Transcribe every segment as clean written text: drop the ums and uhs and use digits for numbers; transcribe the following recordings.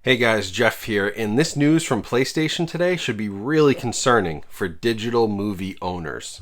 Hey guys, Jeff here, and this news from PlayStation today should be really concerning for digital movie owners.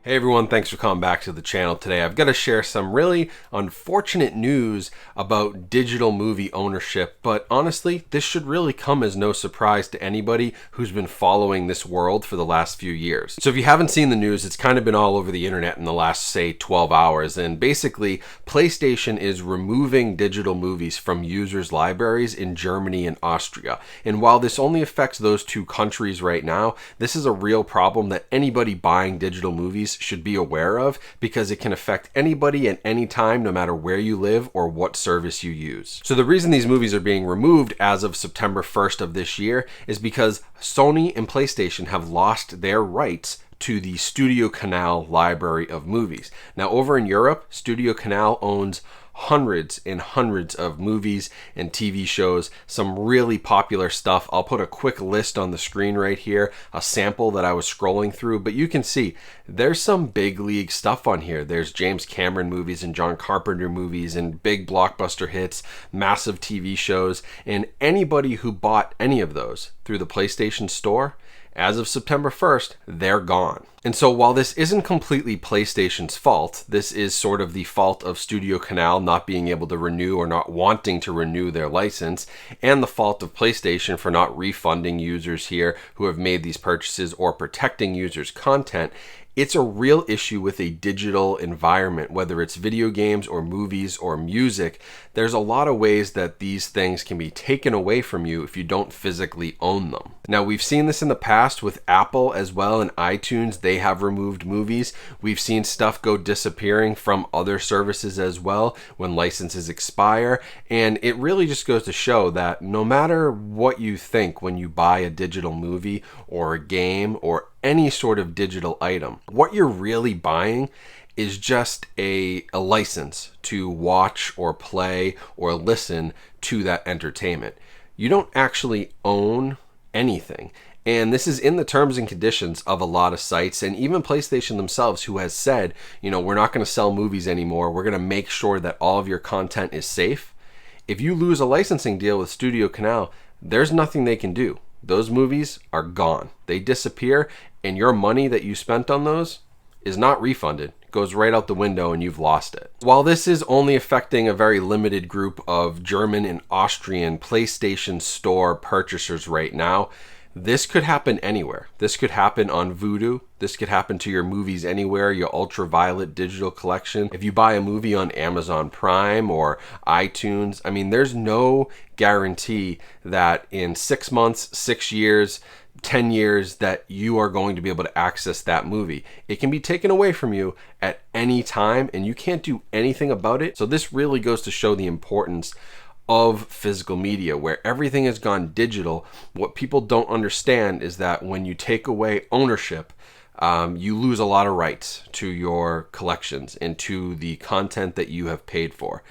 Hey everyone, thanks for coming back to the channel today. I've got to share some really unfortunate news about digital movie ownership, but honestly, this should really come as no surprise to anybody who's been following this world for the last few years. So if you haven't seen the news, it's kind of been all over the internet in the last, say, 12 hours, and basically, PlayStation is removing digital movies from users' libraries in Germany and Austria. And while this only affects those two countries right now, this is a real problem that anybody buying digital movies should be aware of, because it can affect anybody at any time, no matter where you live or what service you use. So the reason these movies are being removed as of September 1st of this year is because Sony and PlayStation have lost their rights to the StudioCanal library of movies. Now over in Europe, StudioCanal owns hundreds and hundreds of movies and TV shows, some really popular stuff. I'll put a quick list on the screen right here, a sample that I was scrolling through, but you can see there's some big league stuff on here. There's James Cameron movies and John Carpenter movies and big blockbuster hits, massive TV shows, and anybody who bought any of those through the PlayStation Store, as of September 1st, they're gone. And so while this isn't completely PlayStation's fault, this is sort of the fault of StudioCanal not being able to renew or not wanting to renew their license, and the fault of PlayStation for not refunding users here who have made these purchases or protecting users' content. It's a real issue with a digital environment, whether it's video games or movies or music. There's a lot of ways that these things can be taken away from you if you don't physically own them. Now, we've seen this in the past with Apple as well, and iTunes. They have removed movies. We've seen stuff go disappearing from other services as well when licenses expire. And it really just goes to show that no matter what you think when you buy a digital movie or a game or any sort of digital item, what you're really buying is just a license to watch or play or listen to that entertainment. You don't actually own anything. And this is in the terms and conditions of a lot of sites, and even PlayStation themselves, who has said, we're not going to sell movies anymore. We're going to make sure that all of your content is safe. If you lose a licensing deal with StudioCanal, there's nothing they can do. Those movies are gone. They disappear, and your money that you spent on those is not refunded. It goes right out the window and you've lost it. While this is only affecting a very limited group of German and Austrian PlayStation Store purchasers right now, this could happen anywhere. This could happen on Vudu. This could happen to your Movies Anywhere, your Ultraviolet digital collection. If you buy a movie on Amazon Prime or iTunes, there's no guarantee that in 6 months, 6 years, 10 years that you are going to be able to access that movie. It can be taken away from you at any time and you can't do anything about it. So this really goes to show the importance of physical media, where everything has gone digital. What people don't understand is that when you take away ownership, you lose a lot of rights to your collections and to the content that you have paid for.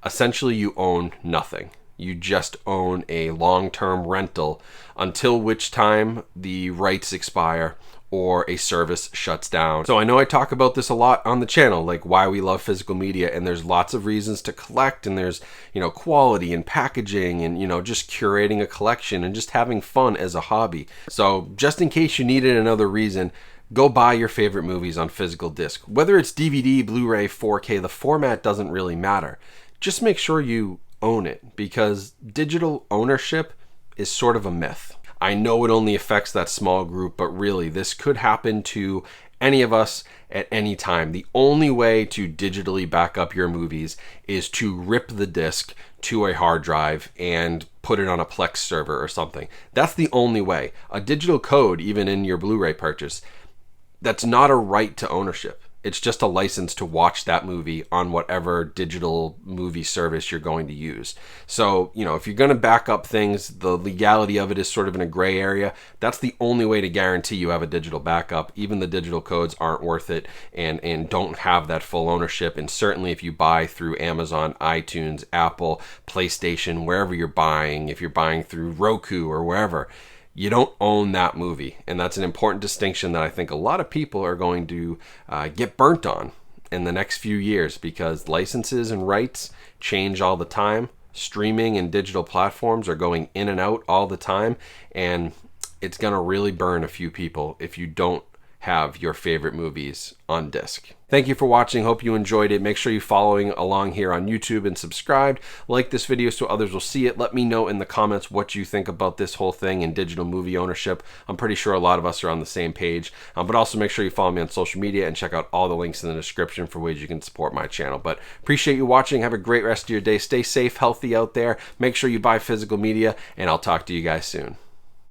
Essentially, you own nothing. You just own a long-term rental until which time the rights expire or a service shuts down. So I know I talk about this a lot on the channel, like why we love physical media, and there's lots of reasons to collect, and there's, quality and packaging and, just curating a collection and just having fun as a hobby. So just in case you needed another reason, go buy your favorite movies on physical disc. Whether it's DVD, Blu-ray, 4K, the format doesn't really matter. Just make sure you own it, because digital ownership is sort of a myth. I know it only affects that small group, but really this could happen to any of us at any time. The only way to digitally back up your movies is to rip the disc to a hard drive and put it on a Plex server or something. That's the only way. A digital code, even in your Blu-ray purchase, that's not a right to ownership. It's just a license to watch that movie on whatever digital movie service you're going to use. So, if you're going to back up things, the legality of it is sort of in a gray area. That's the only way to guarantee you have a digital backup. Even the digital codes aren't worth it and don't have that full ownership. And certainly if you buy through Amazon, iTunes, Apple, PlayStation, wherever you're buying, if you're buying through Roku or wherever, you don't own that movie. And that's an important distinction that I think a lot of people are going to get burnt on in the next few years, because licenses and rights change all the time. Streaming and digital platforms are going in and out all the time, and it's going to really burn a few people if you don't have your favorite movies on disc. Thank you for watching. Hope you enjoyed it. Make sure you're following along here on YouTube and subscribed. Like this video so others will see it. Let me know in the comments what you think about this whole thing in digital movie ownership. I'm pretty sure a lot of us are on the same page. But also make sure you follow me on social media and check out all the links in the description for ways you can support my channel. But appreciate you watching. Have a great rest of your day. Stay safe, healthy out there. Make sure you buy physical media, and I'll talk to you guys soon.